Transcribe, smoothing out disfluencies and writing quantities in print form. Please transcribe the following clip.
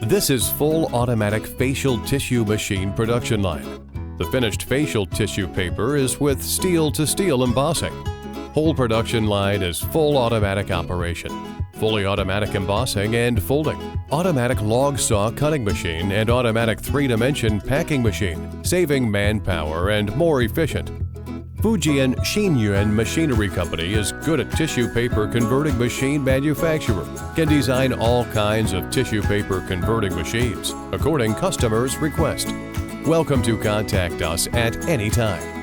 This is full automatic facial tissue machine production line. The finished facial tissue paper is with steel-to-steel embossing. Whole production line is full automatic operation, fully automatic embossing and folding, automatic log saw cutting machine and automatic 3-dimension packing machine, saving manpower and more efficient. Fujian Xinyun Machinery Company is good at tissue paper converting machine manufacturer, can design all kinds of tissue paper converting machines according customers' request. Welcome to contact us at any time.